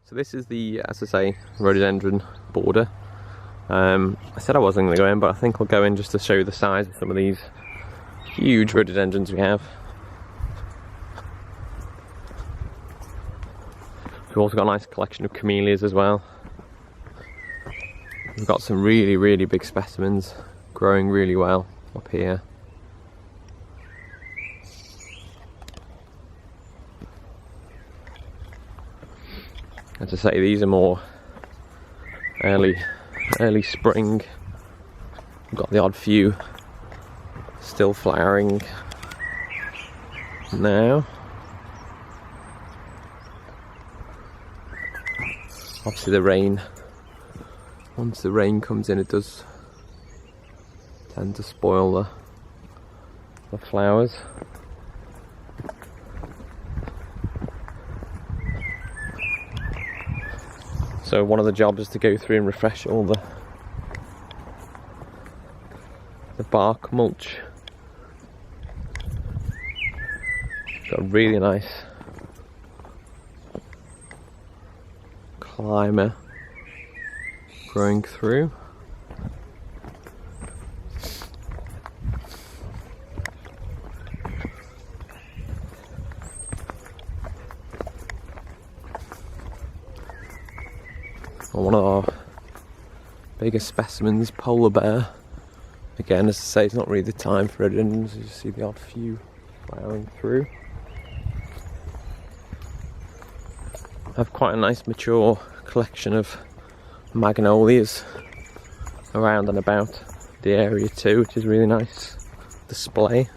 So this is the, as I say, rhododendron border. I said I wasn't going to go in, but I think I'll go in just to show you the size of some of these huge rhododendrons we have. We've also got a nice collection of camellias as well. We've got some really, really big specimens growing really well up here. As I say, these are more early spring. We've got the odd few still flowering now. Obviously the rain, once the rain comes in, it does tend to spoil the flowers. So one of the jobs is to go through and refresh all the bark mulch. Got a really nice climber growing through. One of our biggest specimens, polar bear. Again, as I say, it's not really the time for rhododendrons. You see the odd few flowering through. I have quite a nice mature collection of magnolias around and about the area too, which is really nice display.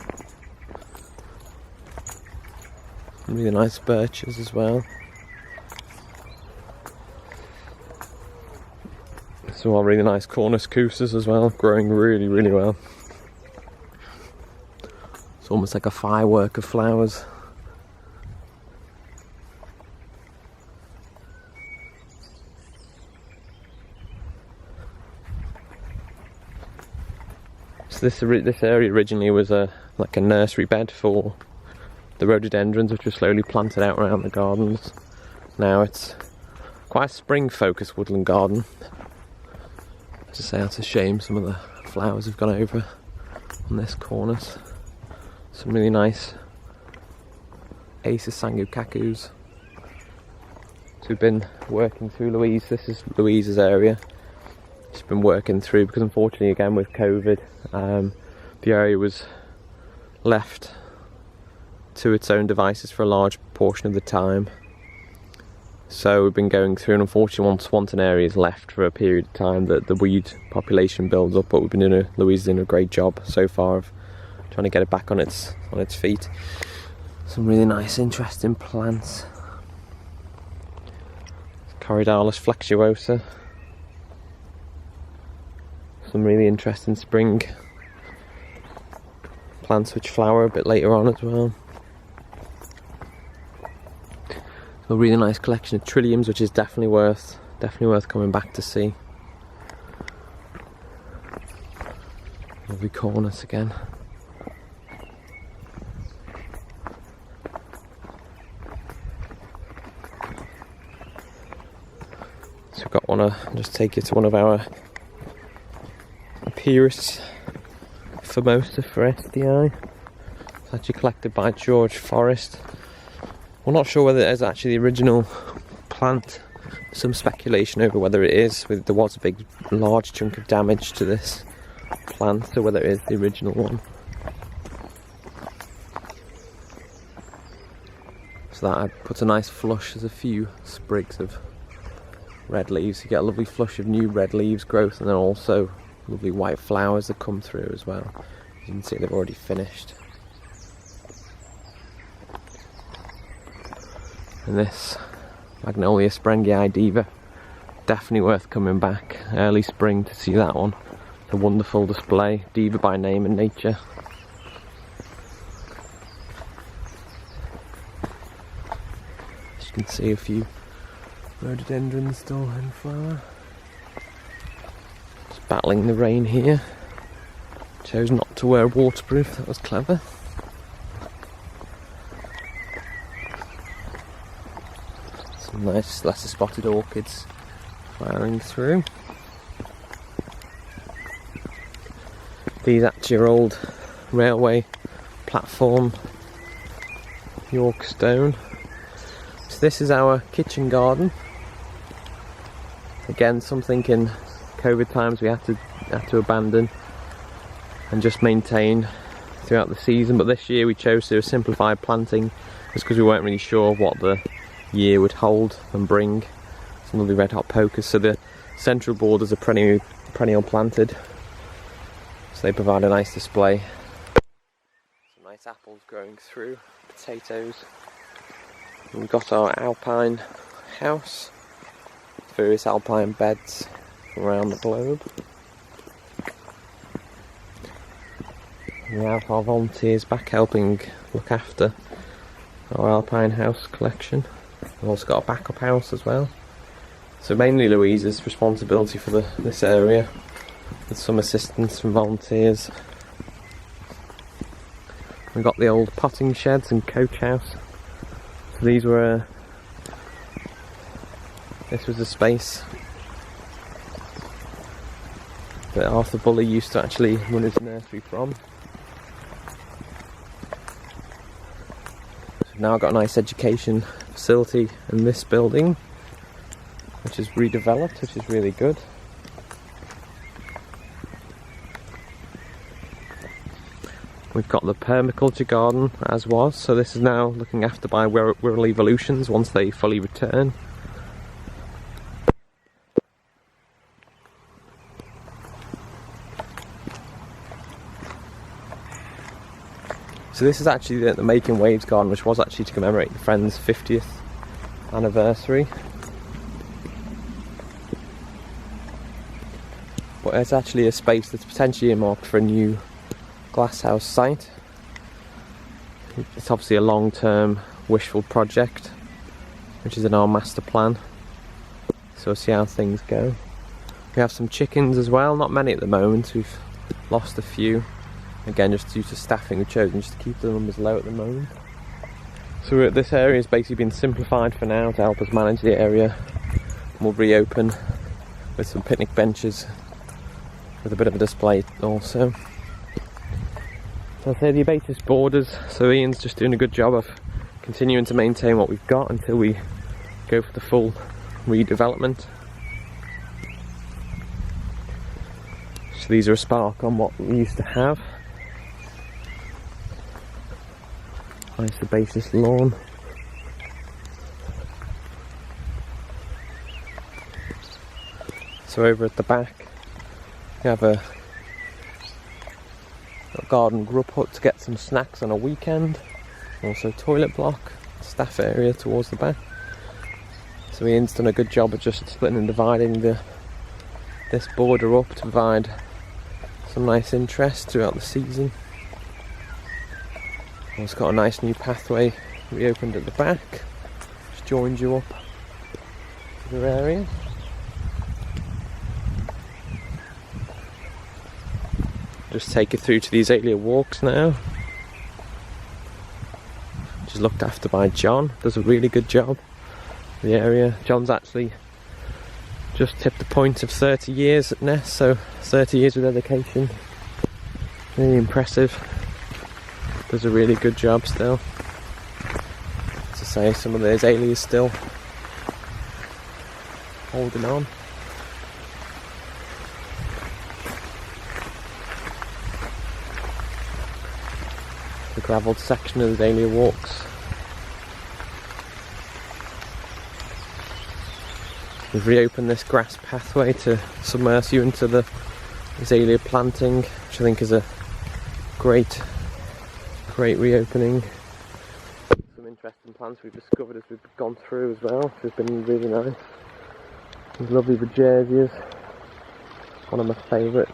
Some really nice birches as well. Some more really nice cornus cousas as well, growing really, really well. It's almost like a firework of flowers. So this area originally was like a nursery bed for the rhododendrons, which were slowly planted out around the gardens. Now it's quite a spring-focused woodland garden. As I say, that's a shame, some of the flowers have gone over on this cornice. Some really nice Acer sangucacus. So we've been working through Louise. This is Louise's area. She's been working through because unfortunately, again with COVID, the area was left to its own devices for a large portion of the time. So we've been going through, and unfortunately once an area is left for a period of time, the weed population builds up, but we've been Louise is doing a great job so far of trying to get it back on its feet. Some really nice, interesting plants. Corydalis flexuosa. Some really interesting spring plants which flower a bit later on as well. A really nice collection of trilliums, which is definitely worth coming back to see. Lovely cornice again. So we've got I'll just take you to one of our Pyrus famosa for SDI. It's actually collected by George Forrest. We're not sure whether it is actually the original plant. Some speculation over whether it is. There was a large chunk of damage to this plant, so whether it is the original one. So that puts a nice flush. There's a few sprigs of red leaves. You get a lovely flush of new red leaves growth, and then also lovely white flowers that come through as well. You can see they've already finished. And this Magnolia Sprengii diva, definitely worth coming back early spring to see that one. It's a wonderful display, diva by name in nature. As you can see, a few rhododendrons still in flower. Just battling the rain here. Chose not to wear waterproof, that was clever. Some nice lesser spotted orchids flowering through. These actually are old railway platform York stone. So this is our kitchen garden. Again, something in COVID times we had to abandon and just maintain throughout the season, but this year we chose to simplify planting just because we weren't really sure what the year would hold and bring. Some lovely red hot pokers. So the central borders are perennial planted, so they provide a nice display. Some nice apples growing through, potatoes. And we've got our alpine house, various alpine beds from around the globe. We have our volunteers back helping look after our alpine house collection. We've also got a backup house as well. So mainly Louise's responsibility for this area, with some assistance from volunteers. We've got the old potting sheds and coach house. So these were this was a space that Arthur Bully used to actually run his nursery from. Now I've got a nice education facility in this building, which is redeveloped, which is really good. We've got the permaculture garden as was, so this is now looking after by Wirral Evolutions once they fully return. So this is actually the Making Waves garden, which was actually to commemorate the Friends' 50th anniversary. But it's actually a space that's potentially earmarked for a new glasshouse site. It's obviously a long-term wishful project, which is in our master plan. So we'll see how things go. We have some chickens as well, not many at the moment, we've lost a few. Again, just due to staffing, we've chosen just to keep the numbers low at the moment. So this area has basically been simplified for now to help us manage the area. And we'll reopen with some picnic benches with a bit of a display also. So I'll say the abatis borders, so Ian's just doing a good job of continuing to maintain what we've got until we go for the full redevelopment. So these are a spark on what we used to have. Nice herbaceous lawn. So over at the back we have a garden grub hut to get some snacks on a weekend. Also toilet block, staff area towards the back. So Ian's done a good job of just splitting and dividing this border up to provide some nice interest throughout the season. It's got a nice new pathway reopened at the back, which joins you up to the area. Just take you through to the Azalea Walks now, which is looked after by John. Does a really good job. The area. John's actually just tipped the point of 30 years at Ness, so 30 years of dedication. Really impressive. Does a really good job still. As I say, some of the azaleas still holding on. The gravelled section of the Azalea Walks. We've reopened this grass pathway to submerge you into the azalea planting, which I think is a great reopening. Some interesting plants we've discovered as we've gone through as well, which has been really nice. These lovely Bejersias, one of my favourites.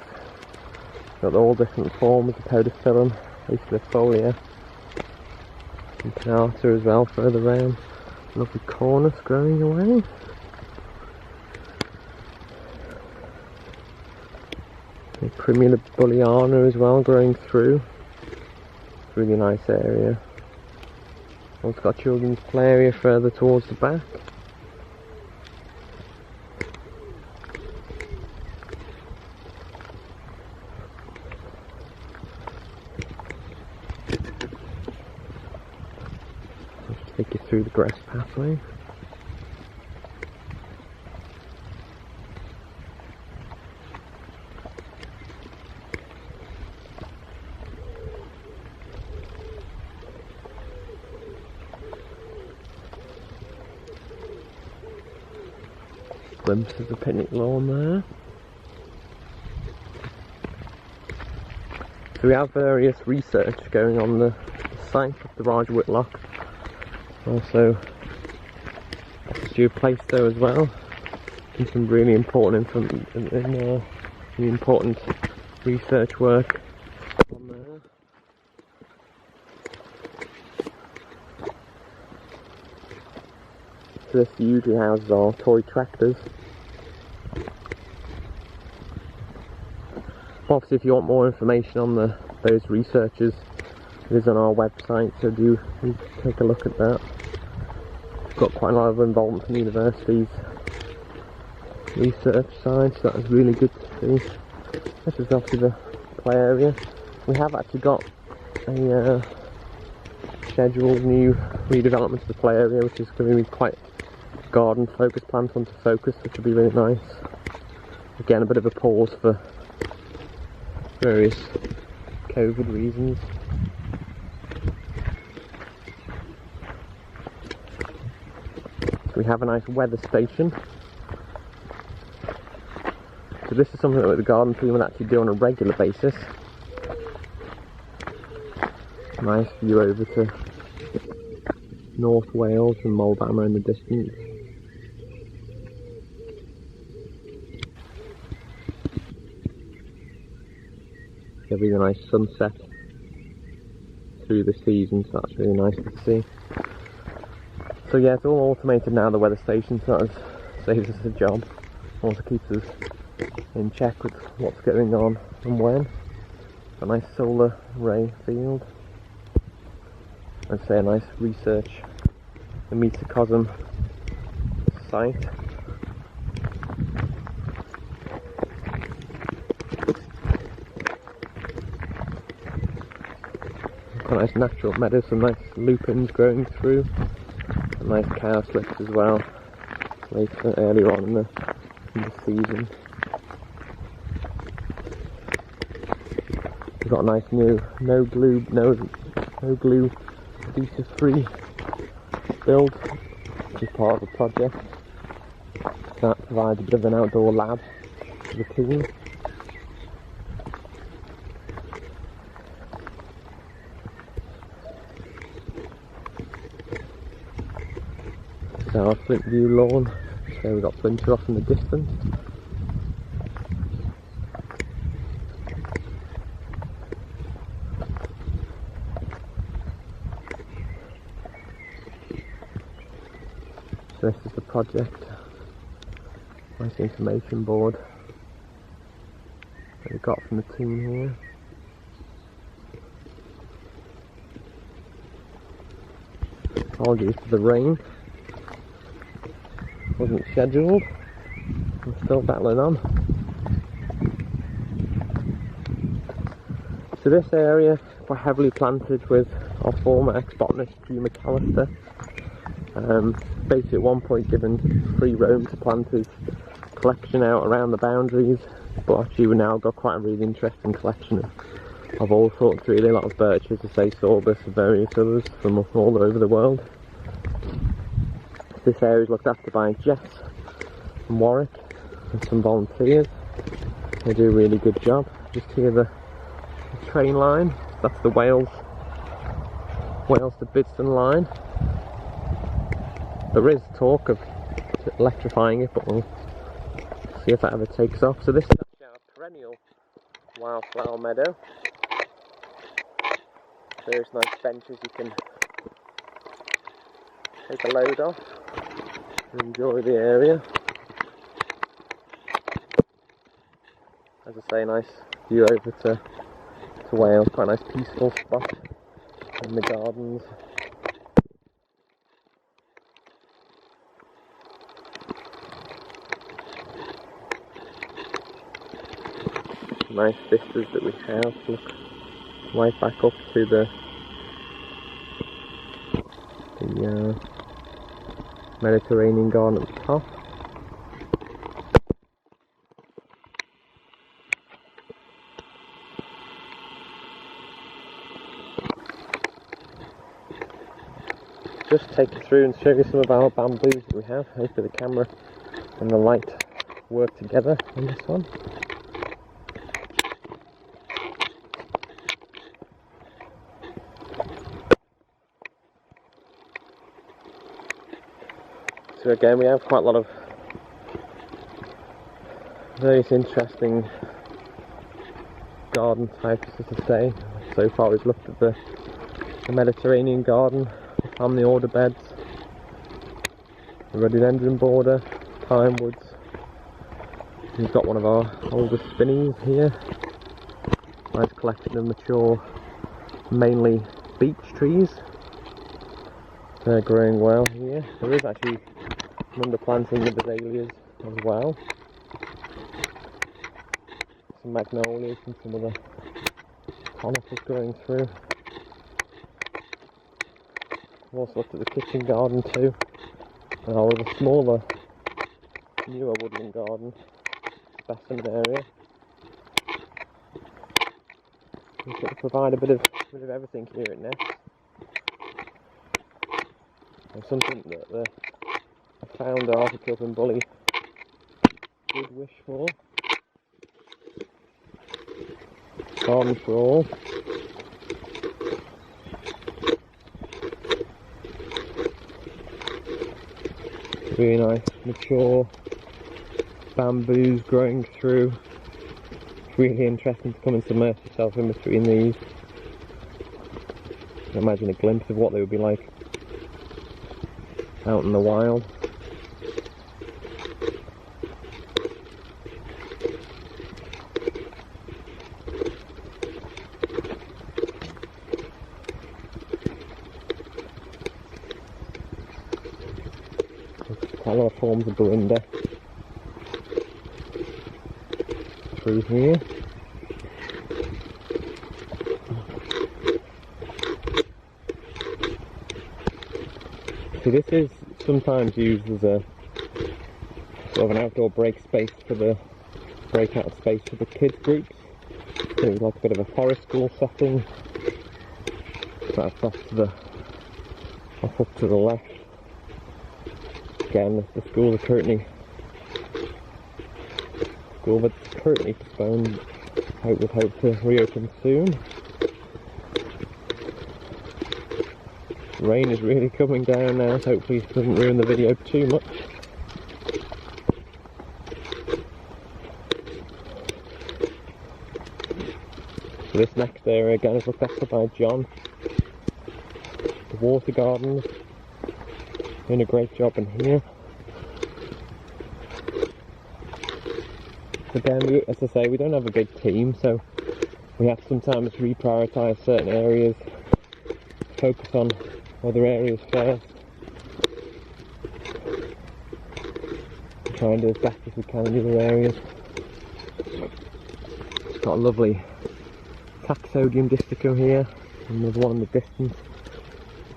Got all different forms, the podophyllum, Aeschylofolia, and Pinata as well further round. Lovely cornus growing away. Primula bulliana as well growing through. Really nice area. Also got children's play area further towards the back. through the grass pathway. Glimpse of the picnic lawn there. So we have various research going on the site of the Raj Whitlock. Also Stu Plaistow as well. And some really important important research work on there. So this usually houses our toy tractors. Obviously, if you want more information on those researchers, it is on our website, so do take a look at that. We've got quite a lot of involvement from the university's research side, so that was really good to see. This is obviously the play area. We have actually got a scheduled new redevelopment of the play area, which is going to be quite garden focused, plant hunter focused, which will be really nice. Again, a bit of a pause for various COVID reasons. We have a nice weather station. So this is something that the garden team will actually do on a regular basis. Nice view over to North Wales and Moldama in the distance. A really nice sunset through the season, so that's really nice to see. So yeah, it's all automated now, the weather station, so that saves us a job. Also keeps us in check with what's going on and when. A nice solar ray field. I'd say a nice research, a microcosm site. Quite nice natural meadow, some nice lupins growing through, and nice cow slips as well, earlier on in the season. We've got a nice new no glue adhesive-free build, which is part of the project. That provides a bit of an outdoor lab for the team. Our Flint View lawn, so we've got Flinter off in the distance. So this is the project, nice information board that we got from the team here. Apologies for the rain. Wasn't scheduled. I'm still battling on. So this area quite heavily planted with our former ex-botanist Hugh McAllister. Basically at one point given free roam to plant his collection out around the boundaries, but actually we've now got quite a really interesting collection of all sorts really, a lot of birches, as say sorbus and various others from all over the world. This area is looked after by Jess and Warwick and some volunteers. They do a really good job. Just here the train line, that's the Wales to Bidston line. There is talk of electrifying it, but we'll see if that ever takes off. So this is actually our perennial wildflower meadow. There's nice benches you can take a load off and enjoy the area. As I say, nice view over to Wales, quite a nice peaceful spot in the gardens. Nice vistas that we have, look right back up to the Mediterranean garden at the top. Just take you through and show you some of our bamboos that we have. Hopefully the camera and the light work together on this one. So again, we have quite a lot of various interesting garden types, as I say. So far we've looked at the Mediterranean garden, the family order beds, the rhododendron border, pine woods. We've got one of our oldest spinneys here. Nice collection of mature, mainly beech trees. They're growing well here. There is actually an underplanting of azaleas as well. Some magnolias and some other conifers growing through. We've also looked at the kitchen garden too, and our other smaller, newer woodland garden, specimen area. We sort of provide a bit of everything here at Ness. And something that the founder, Arthur Kilpin Bully, did wish for. Garden for all. Really nice, mature bamboos growing through. It's really interesting to come and submerge yourself in between these. You can imagine a glimpse of what they would be like out in the wild. Quite a lot of forms of belinda through here. So this is sometimes used as a sort of an outdoor break space for the breakout space for the kids groups. So it's like a bit of a forest school setting. That's off up to the left. Again, the school that's currently postponed. Would hope to reopen soon. Rain is really coming down now, so hopefully it doesn't ruin the video too much. So this next area again is looked after by John. The water gardens, doing a great job in here. Again, as I say, we don't have a big team, so we have to sometimes reprioritise certain areas, focus on other areas first, try and do as best as we can in other areas. Got a lovely taxodium disticho here, and there's one in the distance.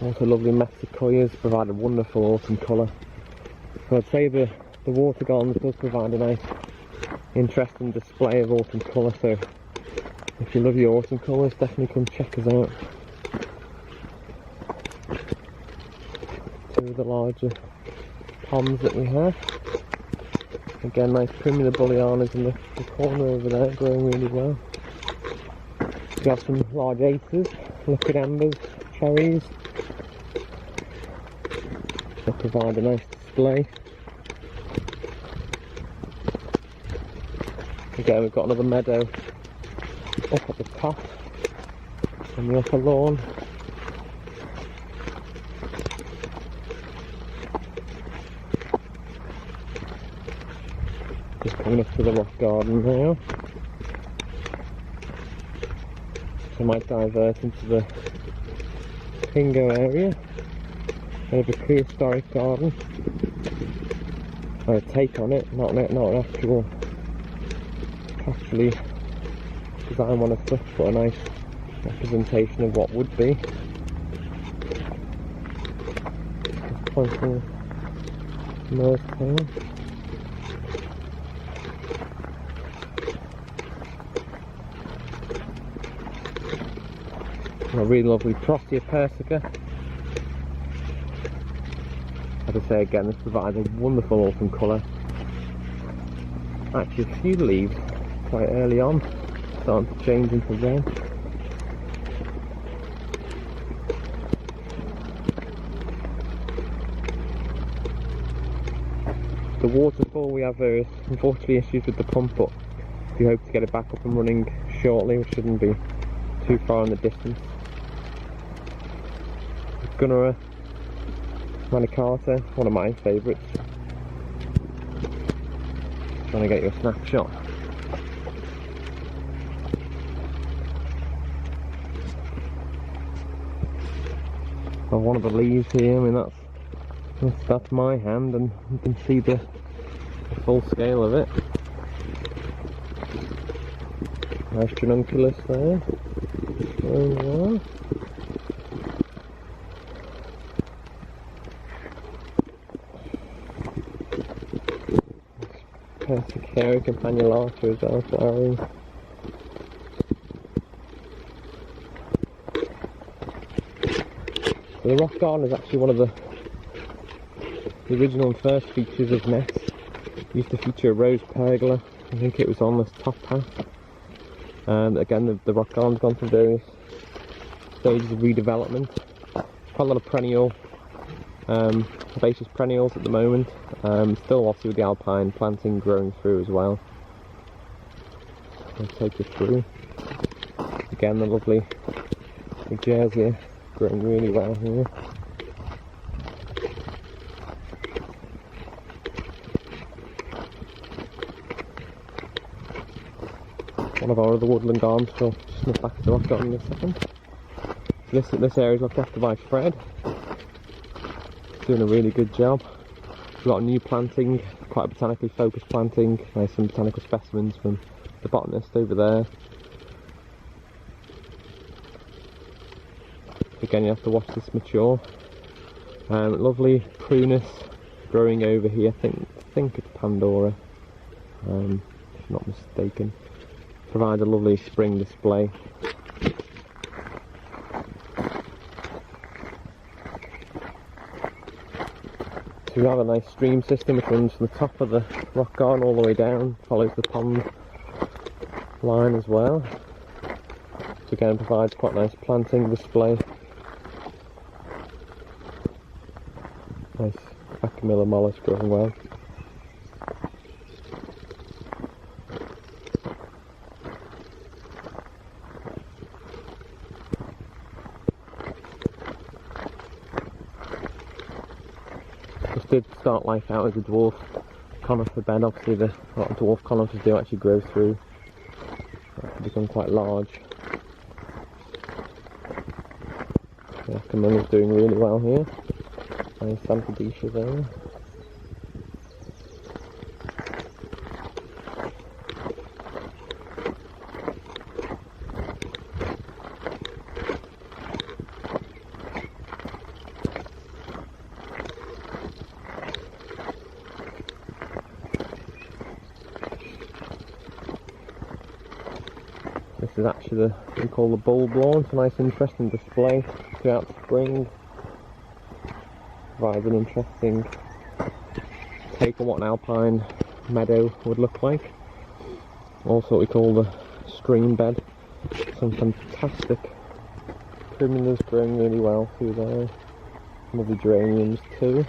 Also lovely messequoias, provide a wonderful autumn colour. So I'd say the water gardens does provide a nice, interesting display of autumn colour, so if you love your autumn colours, definitely come check us out. Two of the larger ponds that we have. Again, nice primula bullianas in the corner over there, growing really well. We have some large aces, liquid ambers, cherries. They provide a nice display. Again, we've got another meadow up at the top on the upper lawn. Just coming up to the rock garden now. So I might divert into the Pingo area. Kind of a prehistoric garden. A take on it, not an actually design one as such, but a nice representation of what would be. Just pointing Nose tail. A really lovely Prostia persica. As I say again, this provides a wonderful autumn colour. Actually, a few leaves quite early on starting to change into red. The waterfall we have there is unfortunately issues with the pump, but we hope to get it back up and running shortly, which shouldn't be too far in the distance. Gunnerer, manicarta, one of my favourites. Trying to get you a snapshot. Of one of the leaves here. I mean that's my hand, and you can see the full scale of it. Nice ranunculus there. There you are. Potager campanulata as well, flowering. So the rock garden is actually one of the original and first features of Ness. It used to feature a rose pergola. I think it was on this top path. And again, the rock garden's gone through various stages of redevelopment. Quite a lot of perennial, herbaceous perennials at the moment. Still obviously with the alpine planting growing through as well. I'll take you through. Again, the lovely Azalea growing really well here. One of our other woodland gardens, so just nip back to the rock garden in a second. This area is looked after by Fred. Doing a really good job. A lot of new planting, quite a botanically focused planting. Nice some botanical specimens from the botanist over there. Again, you have to watch this mature. Lovely prunus growing over here. I think it's Pandora, if not mistaken. Provides a lovely spring display. We have a nice stream system which runs from the top of the rock garden all the way down, follows the pond line as well. So again, provides quite a nice planting display. Nice Acamilla mollusk growing well. Did start life out as a dwarf conifer bed. Obviously a lot of dwarf conifers do actually grow through to become quite large. The Acamilla is doing really well here. Nice Sanfordisha there. This is actually what we call the bulb lawn. It's a nice interesting display throughout spring. Provides an interesting take on what an alpine meadow would look like. Also what we call the stream bed. Some fantastic primulas growing really well through there. Lovely geraniums too.